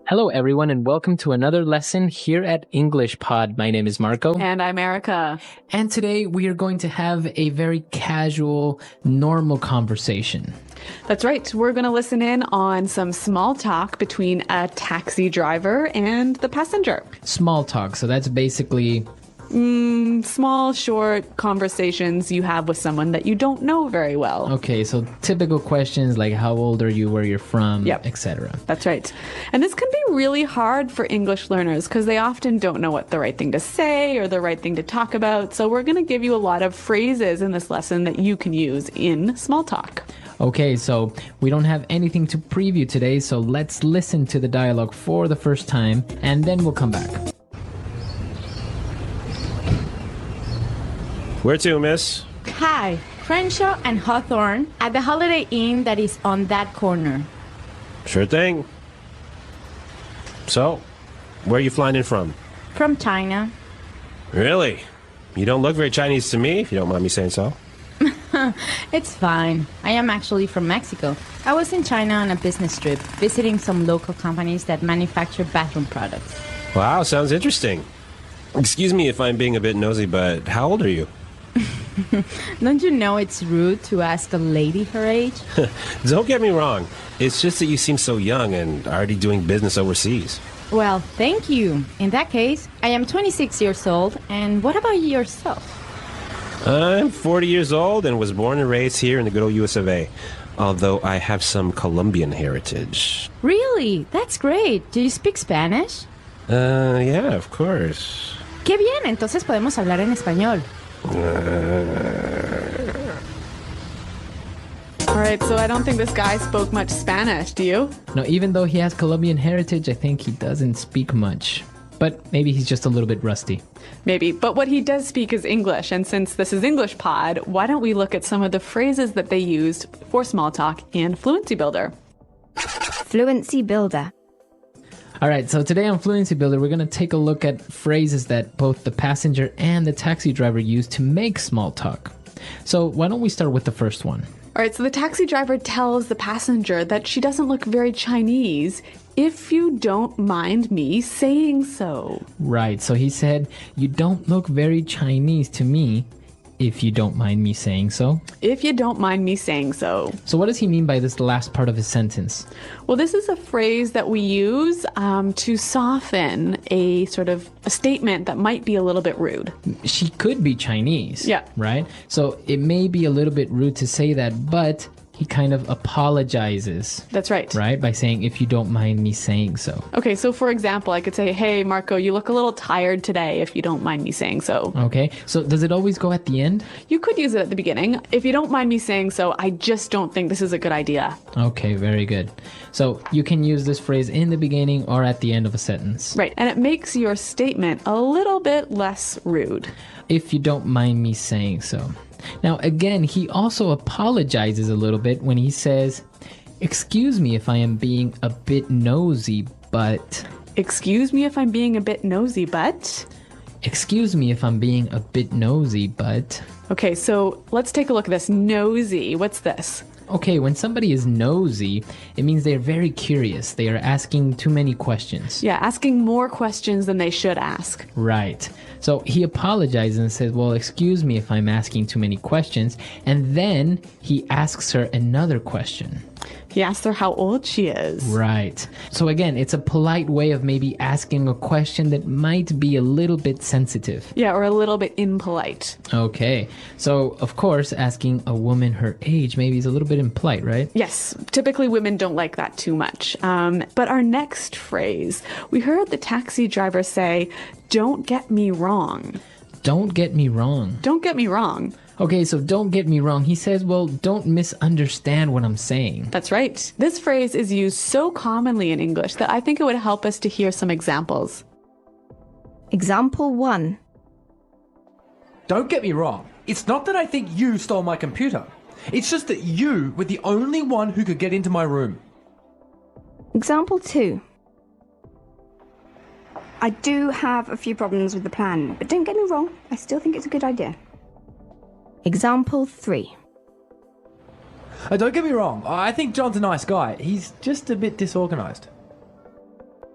Hello, everyone, and welcome to another lesson here at English Pod. My name is Marco. And I'm Erica. And today we are going to have a very casual, normal conversation. That's right. We're going to listen in on some small talk between a taxi driver and the passenger. Small talk. So that's basically... small, short conversations you have with someone that you don't know very well. Okay, so typical questions like how old are you, where you're from, Yep. etc. That's right. And this can be really hard for English learners because they often don't know what the right thing to say or the right thing to talk about. So we're going to give you a lot of phrases in this lesson that you can use in small talk. Okay, so we don't have anything to preview today, so let's listen to the dialogue for the first time, and then we'll come back. Where to, miss? Hi, Crenshaw and Hawthorne at the Holiday Inn that is on that corner. Sure thing. So, where are you flying in from? From China. Really? You don't look very Chinese to me, if you don't mind me saying so. It's fine. I am actually from Mexico. I was in China on a business trip, visiting some local companies that manufacture bathroom products. Wow, sounds interesting. Excuse me if I'm being a bit nosy, but how old are you? Don't you know it's rude to ask a lady her age? Don't get me wrong. It's just that you seem so young and already doing business overseas. Well, thank you. In that case, I am 26 years old. And what about yourself? I'm 40 years old and was born and raised here in the good old US of A. Although I have some Colombian heritage. Really? That's great. Do you speak Spanish? Yeah, of course. Qué bien, entonces podemos hablar en español. All right, so I don't think this guy spoke much Spanish, do you? No, even though he has Colombian heritage, I think he doesn't speak much. But maybe he's just a little bit rusty. Maybe, but what he does speak is English, and since this is English Pod, why don't we look at some of the phrases that they used for small talk in Fluency Builder? Fluency Builder. All right, so today on Fluency Builder, we're going to take a look at phrases that both the passenger and the taxi driver use to make small talk. So why don't we start with the first one? All right, so the taxi driver tells the passenger that she doesn't look very Chinese, if you don't mind me saying so. Right, so he said, you don't look very Chinese to me, if you don't mind me saying so. If you don't mind me saying so. So what does he mean by this last part of his sentence? Well, this is a phrase that we use to soften a sort of a statement that might be a little bit rude. She could be Chinese. Yeah. Right? So it may be a little bit rude to say that, but he kind of apologizes. That's right. Right? By saying, if you don't mind me saying so. Okay, so for example, I could say, hey, Marco, you look a little tired today, if you don't mind me saying so. Okay, so does it always go at the end? You could use it at the beginning. If you don't mind me saying so, I just don't think this is a good idea. Okay, very good. So you can use this phrase in the beginning or at the end of a sentence. Right, and it makes your statement a little bit less rude. If you don't mind me saying so. Now, again, he also apologizes a little bit when he says, excuse me if I am being a bit nosy, but... Excuse me if I'm being a bit nosy, but... Excuse me if I'm being a bit nosy, but... Okay, so let's take a look at this. Nosy, what's this? Okay, when somebody is nosy, it means they're very curious. They are asking too many questions. Yeah, asking more questions than they should ask. Right. So he apologizes and says, well, excuse me if I'm asking too many questions. And then he asks her another question. He asks her how old she is. Right. So again, it's a polite way of maybe asking a question that might be a little bit sensitive. Yeah, or a little bit impolite. Okay. So, of course, asking a woman her age maybe is a little bit impolite, right? Yes, typically women don't like that too much. But our next phrase, we heard the taxi driver say, don't get me wrong. Don't get me wrong. Don't get me wrong. Okay, so don't get me wrong. He says, well, don't misunderstand what I'm saying. That's right. This phrase is used so commonly in English that I think it would help us to hear some examples. Example 1. Don't get me wrong. It's not that I think you stole my computer. It's just that you were the only one who could get into my room. Example 2. I do have a few problems with the plan, but don't get me wrong, I still think it's a good idea. Example 3. Don't get me wrong, I think John's a nice guy. He's just a bit disorganized.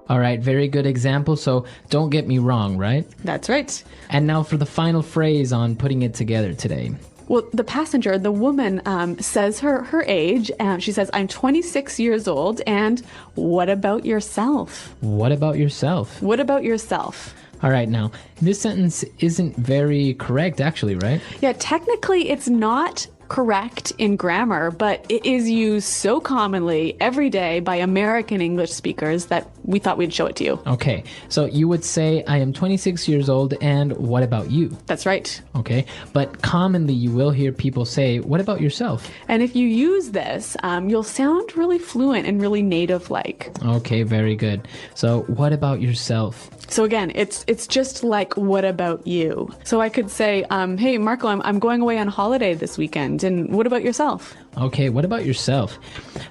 All right, very good example. So don't get me wrong, right? That's right. And now for the final phrase on putting it together today. Well, the passenger, the woman, says her age. She says, I'm 26 years old. And what about yourself? What about yourself? What about yourself? All right, now, this sentence isn't very correct, actually, right? Yeah, technically it's not correct in grammar, but it is used so commonly every day by American English speakers that we thought we'd show it to you. Okay, so you would say, I am 26 years old, and what about you? That's right. Okay, but commonly you will hear people say, what about yourself? And if you use this, you'll sound really fluent and really native-like. Okay, very good. So what about yourself? So again, it's just like, what about you? So I could say, hey, Marco, I'm going away on holiday this weekend. And what about yourself? Okay, what about yourself?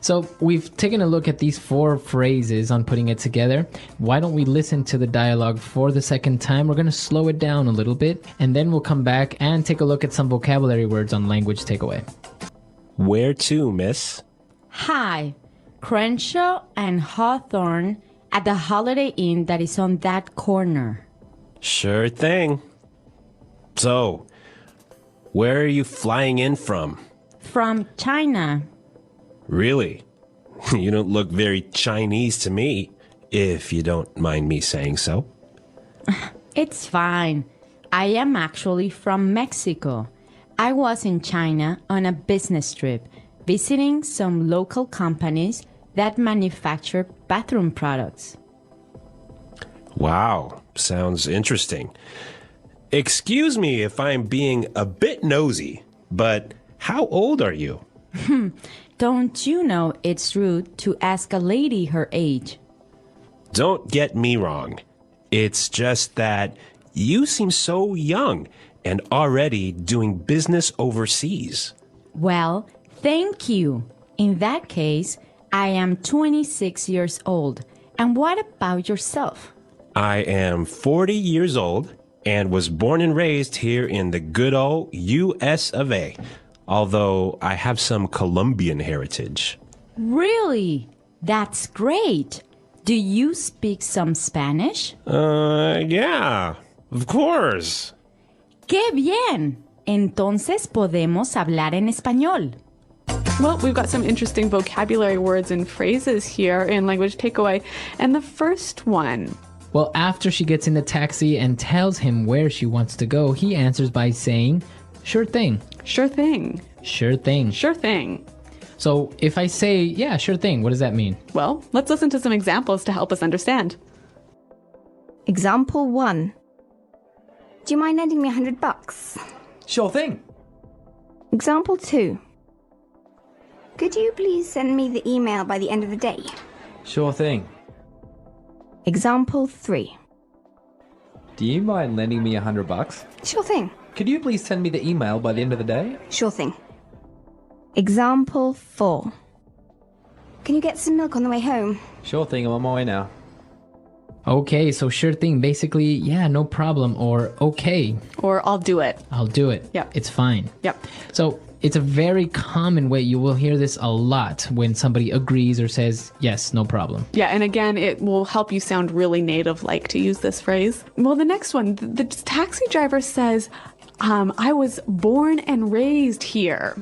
So we've taken a look at these 4 phrases on putting it together. Why don't we listen to the dialogue for the second time? We're going to slow it down a little bit, and then we'll come back and take a look at some vocabulary words on language takeaway. Where to, miss? Hi, Crenshaw and Hawthorne at the Holiday Inn that is on that corner. Sure thing. So, where are you flying in from? From China. Really? You don't look very Chinese to me, if you don't mind me saying so. It's fine. I am actually from Mexico. I was in China on a business trip, visiting some local companies that manufacture bathroom products. Wow, sounds interesting. Excuse me if I'm being a bit nosy, but how old are you? Don't you know it's rude to ask a lady her age? Don't get me wrong. It's just that you seem so young and already doing business overseas. Well, thank you. In that case, I am 26 years old. And what about yourself? I am 40 years old and was born and raised here in the good old US of A, although I have some Colombian heritage. Really? That's great. Do you speak some Spanish? Yeah, of course. ¡Qué bien! Entonces podemos hablar en español. Well, we've got some interesting vocabulary words and phrases here in Language Takeaway. And the first one. Well, after she gets in the taxi and tells him where she wants to go, he answers by saying, sure thing. Sure thing. Sure thing. Sure thing. So if I say, yeah, sure thing, what does that mean? Well, let's listen to some examples to help us understand. Example 1. Do you mind lending me $100? Sure thing. Example 2. Could you please send me the email by the end of the day? Sure thing. Example 3. Do you mind lending me $100? Sure thing. Could you please send me the email by the end of the day? Sure thing. Example 4. Can you get some milk on the way home? Sure thing, I'm on my way now. Okay, so sure thing, basically, yeah, no problem, or okay, Or I'll do it. I'll do it. Yep. It's fine. Yep. So it's a very common way. You will hear this a lot when somebody agrees or says, yes, no problem. Yeah, and again, it will help you sound really native-like to use this phrase. Well, the next one, the taxi driver says, I was born and raised here.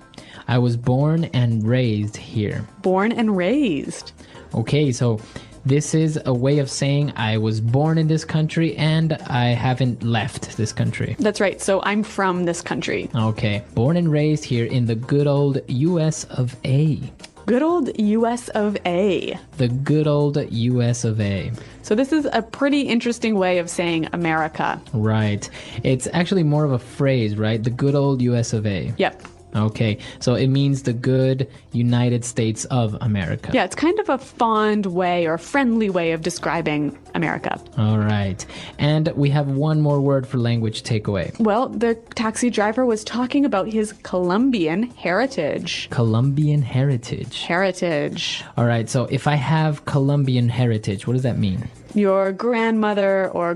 I was born and raised here. Born and raised. Okay, so this is a way of saying I was born in this country and I haven't left this country. That's right. So I'm from this country. Okay, born and raised here in the good old US of A. Good old US of A. The good old US of A. So this is a pretty interesting way of saying America. Right. It's actually more of a phrase, right? The good old US of A. Yep. Okay, so it means the good United States of America. Yeah, it's kind of a fond way or friendly way of describing America. All right. And we have one more word for language takeaway. Well, the taxi driver was talking about his Colombian heritage. Colombian heritage. Heritage. All right, so if I have Colombian heritage, what does that mean? your grandmother or,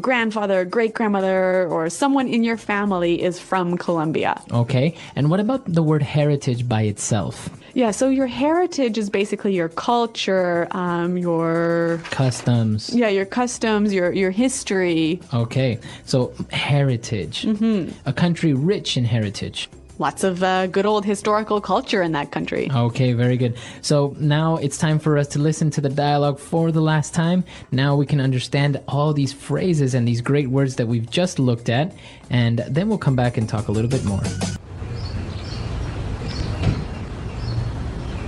grandfather, great-grandmother, or someone in your family is from Colombia. Okay. And what about the word heritage by itself? Yeah, so your heritage is basically your culture, your Customs. your customs, your history. Okay. So heritage. A country rich in heritage. Lots of good old historical culture in that country. Okay, very good. So now it's time for us to listen to the dialogue for the last time. Now we can understand all these phrases and these great words that we've just looked at, and then we'll come back and talk a little bit more.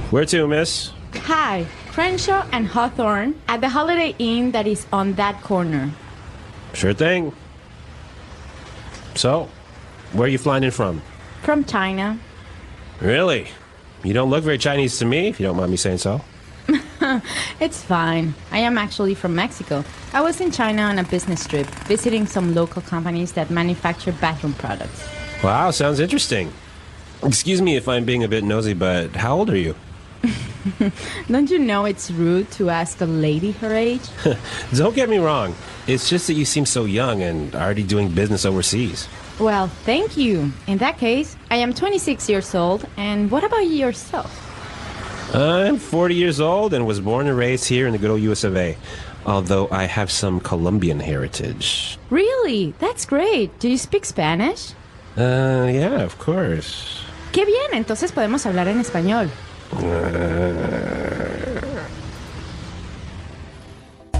Where to, miss? Hi, Crenshaw and Hawthorne at the Holiday Inn that is on that corner. Sure thing. So, where are you flying in from? From China. Really? You don't look very Chinese to me, if you don't mind me saying so. It's fine. I am actually from Mexico. I was in China on a business trip, visiting some local companies that manufacture bathroom products. Wow, sounds interesting. Excuse me if I'm being a bit nosy, but how old are you? Don't you know it's rude to ask a lady her age? Don't get me wrong. It's just that you seem so young and already doing business overseas. Well, thank you. In that case, I am 26 years old, and what about yourself? I'm 40 years old and was born and raised here in the good old US of A, although I have some Colombian heritage. Really? That's great. Do you speak Spanish? Yeah, of course. Qué bien, entonces podemos hablar en español.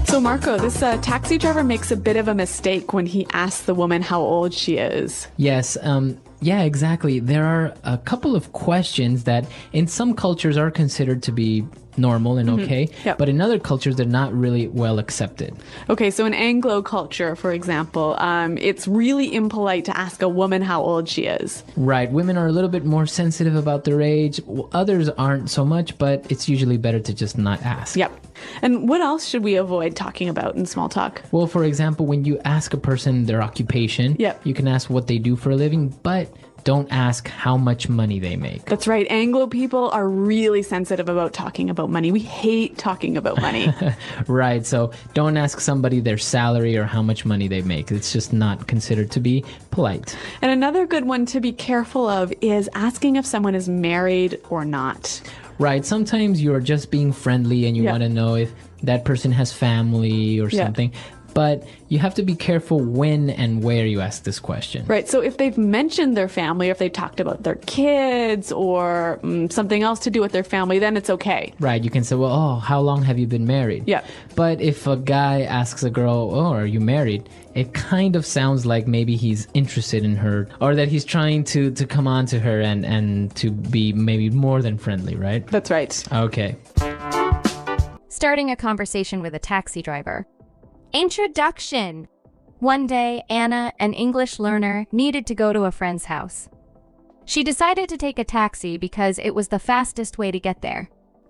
So Marco, this taxi driver makes a bit of a mistake when he asks the woman how old she is. Yes, yeah, exactly. There are a couple of questions that in some cultures are considered to be normal and okay, Yep. but in other cultures they're not really well accepted. Okay, so in Anglo culture, for example, it's really impolite to ask a woman how old she is. Right, women are a little bit more sensitive about their age. Others aren't so much, but it's usually better to just not ask. Yep. And what else should we avoid talking about in small talk? Well, for example, when you ask a person their occupation, Yep. you can ask what they do for a living, but don't ask how much money they make. That's right. Anglo people are really sensitive about talking about money. We hate talking about money. Right, so don't ask somebody their salary or how much money they make. It's just not considered to be polite. And another good one to be careful of is asking if someone is married or not. Right, sometimes you're just being friendly and you Yeah. want to know if that person has family or Yeah. something. But you have to be careful when and where you ask this question. Right. So if they've mentioned their family, or if they've talked about their kids or something else to do with their family, then it's okay. Right, you can say, well, oh, how long have you been married? Yeah. But if a guy asks a girl, oh, are you married? It kind of sounds like maybe he's interested in her or that he's trying to come on to her and to be maybe more than friendly, right? That's right. Okay. Starting a conversation with a taxi driver. Introduction. One day, Anna, an English learner, needed to go to a friend's house. She decided to take a taxi because it was the fastest way to get there.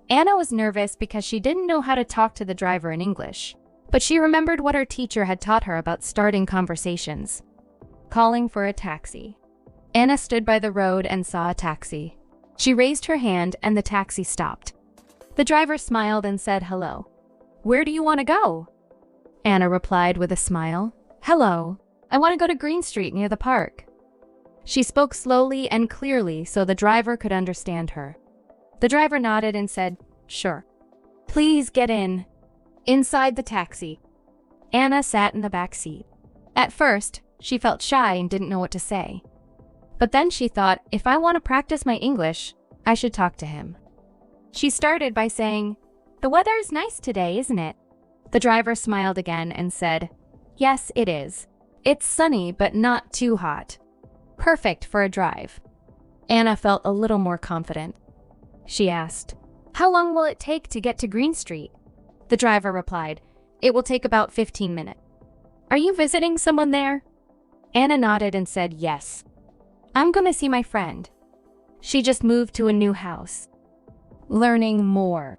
Anna was nervous because she didn't know how to talk to the driver in English, but she remembered what her teacher had taught her about starting conversations. Calling for a taxi. Anna stood by the road and saw a taxi. She raised her hand and the taxi stopped. The driver smiled and said hello. "Where do you want to go?" Anna replied with a smile. "Hello. I want to go to Green Street near the park." She spoke slowly and clearly so the driver could understand her. The driver nodded and said, "Sure." "Please get in." Inside the taxi, Anna sat in the back seat. At first, she felt shy and didn't know what to say. But then she thought, if I want to practice my English, I should talk to him. She started by saying, "The weather is nice today, isn't it?" The driver smiled again and said, "Yes, it is. It's sunny, but not too hot. Perfect for a drive." Anna felt a little more confident. She asked, "How long will it take to get to Green Street?" The driver replied, "It will take about 15 minutes." "Are you visiting someone there?" Anna nodded and said, "Yes. I'm going to see my friend. She just moved to a new house." Learning more.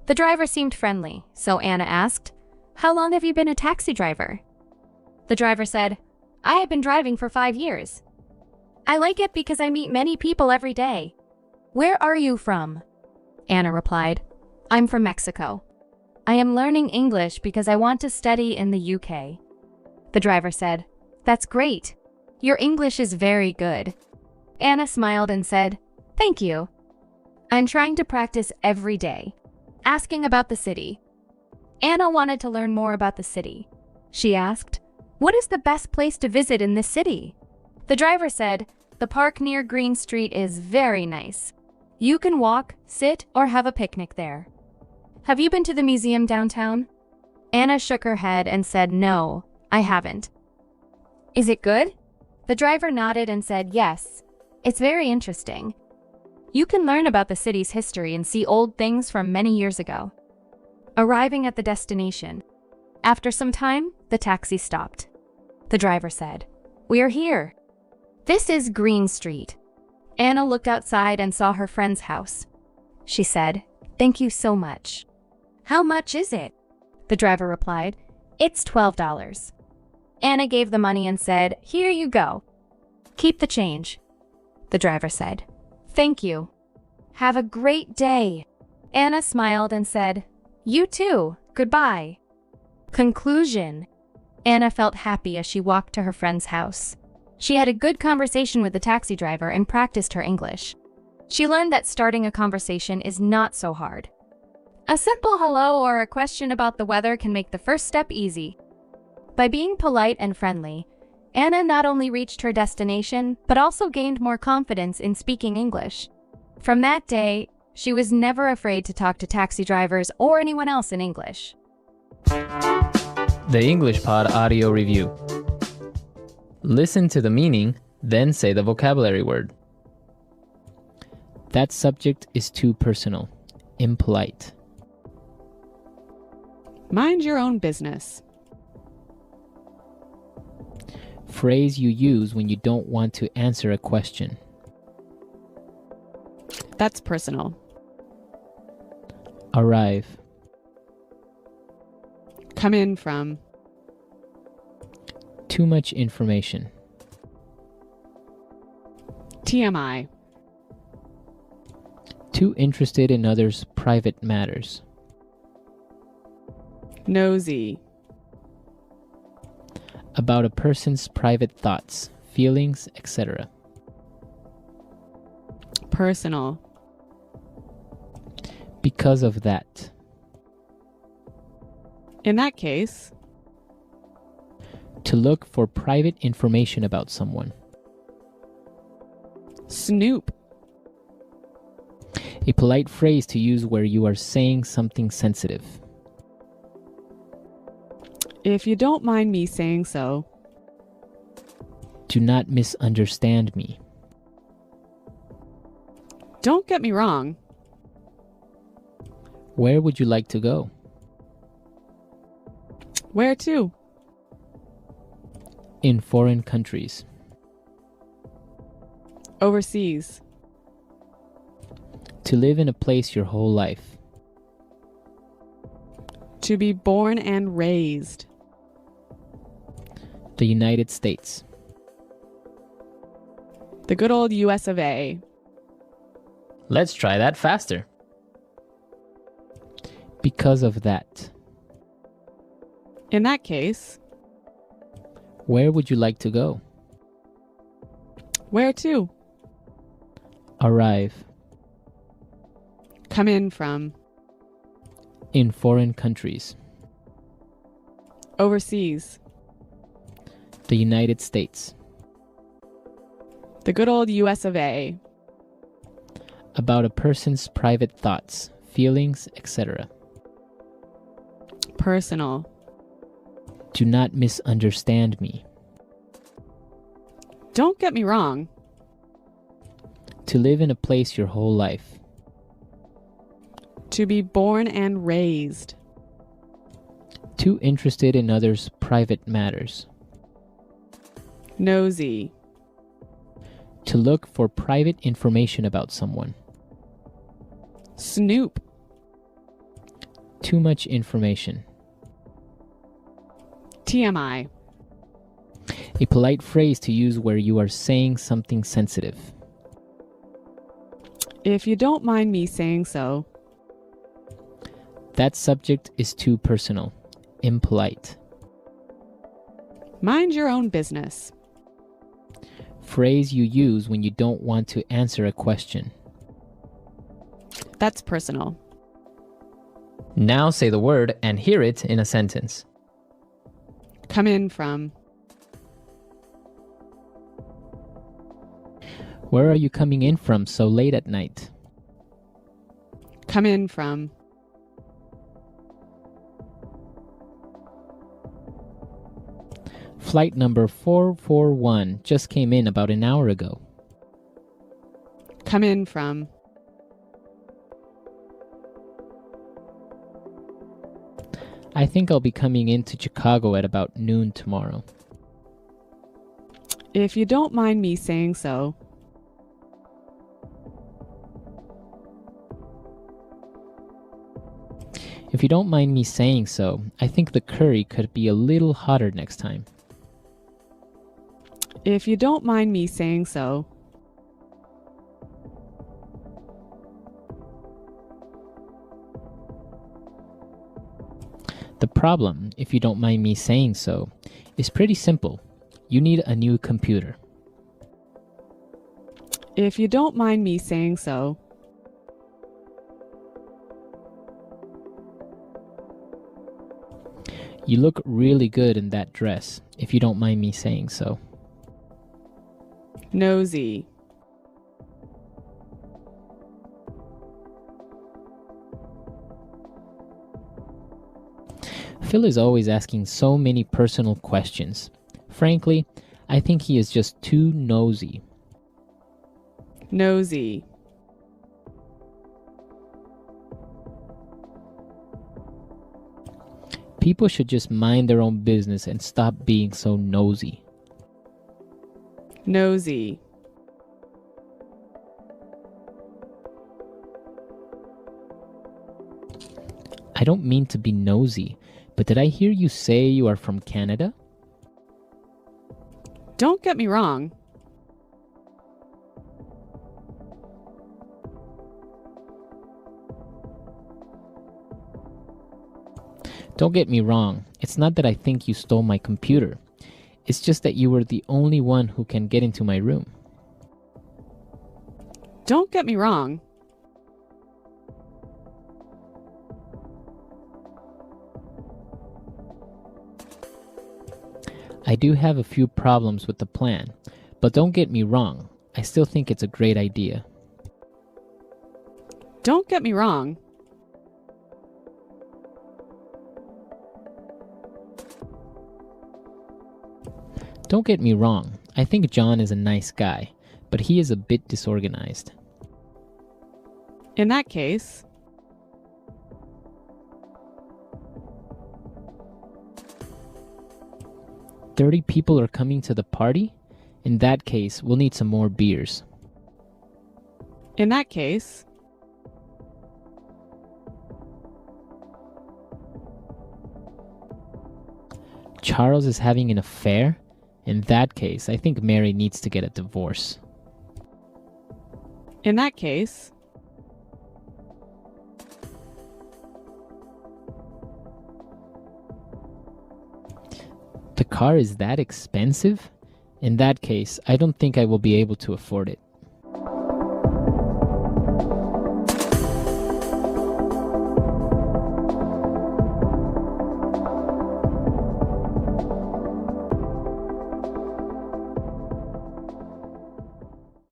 The driver seemed friendly, so Anna asked, "How long have you been a taxi driver?" The driver said, "I have been driving for 5 years. I like it because I meet many people every day." "Where are you from?" Anna replied, "I'm from Mexico." I am learning English because I want to study in the UK. The driver said, That's great. Your English is very good. Anna smiled and said, Thank you. I'm trying to practice every day. Asking about the city. Anna wanted to learn more about the city. She asked, What is the best place to visit in this city? The driver said, The park near Green Street is very nice. You can walk, sit, or have a picnic there. Have you been to the museum downtown? Anna shook her head and said, No, I haven't. Is it good? The driver nodded and said, Yes. It's very interesting. You can learn about the city's history and see old things from many years ago. Arriving at the destination. After some time, the taxi stopped. The driver said, We are here. This is Green Street. Anna looked outside and saw her friend's house. She said, Thank you so much. How much is it? The driver replied, It's $12. Anna gave the money and said, Here you go. Keep the change. The driver said, Thank you. Have a great day. Anna smiled and said, You too. Goodbye. Conclusion. Anna felt happy as she walked to her friend's house. She had a good conversation with the taxi driver and practiced her English. She learned that starting a conversation is not so hard. A simple hello or a question about the weather can make the first step easy. By being polite and friendly, Anna not only reached her destination, but also gained more confidence in speaking English. From that day, she was never afraid to talk to taxi drivers or anyone else in English. The English Pod Audio Review. Listen to the meaning, then say the vocabulary word. That subject is too personal. Impolite. Mind your own business. Phrase you use when you don't want to answer a question. That's personal. Arrive. Come in from. Too much information. TMI. Too interested in others' private matters. Nosy. About a person's private thoughts, feelings, etc. Personal. Because of that. In that case. To look for private information about someone. Snoop. A polite phrase to use where you are saying something sensitive. If you don't mind me saying so. Do not misunderstand me. Don't get me wrong. Where would you like to go? Where to? In foreign countries. Overseas. To live in a place your whole life. To be born and raised. The United States. The good old US of A. Let's try that faster. Because of that. In that case. Where would you like to go? Where to? Arrive. Come in from. In foreign countries. Overseas. The United States. The good old US of A. About a person's private thoughts, feelings, etc. Personal. Do not misunderstand me. Don't get me wrong. To live in a place your whole life. To be born and raised. Too interested in others' private matters. Nosy. To look for private information about someone. Snoop. Too much information. TMI. A polite phrase to use where you are saying something sensitive. If you don't mind me saying so. That subject is too personal. Impolite. Mind your own business. Phrase you use when you don't want to answer a question. That's personal. Now say the word and hear it in a sentence. Come in from. Where are you coming in from so late at night? Come in from. Flight number 441 just came in about an hour ago. Come in from. I think I'll be coming into Chicago at about noon tomorrow. If you don't mind me saying so. If you don't mind me saying so, I think the curry could be a little hotter next time. If you don't mind me saying so. The problem, if you don't mind me saying so, is pretty simple. You need a new computer. If you don't mind me saying so. You look really good in that dress, if you don't mind me saying so. Nosy. Phil is always asking so many personal questions. Frankly, I think he is just too nosy. Nosy. People should just mind their own business and stop being so nosy. Nosy. I don't mean to be nosy, but did I hear you say you are from Canada? Don't get me wrong. Don't get me wrong, it's not that I think you stole my computer. It's just that you were the only one who can get into my room. Don't get me wrong. I do have a few problems with the plan, but don't get me wrong, I still think it's a great idea. Don't get me wrong. Don't get me wrong, I think John is a nice guy, but he is a bit disorganized. In that case. 30 people are coming to the party? In that case, we'll need some more beers. In that case. Charles is having an affair? In that case, I think Mary needs to get a divorce. In that case. The car is that expensive? In that case, I don't think I will be able to afford it.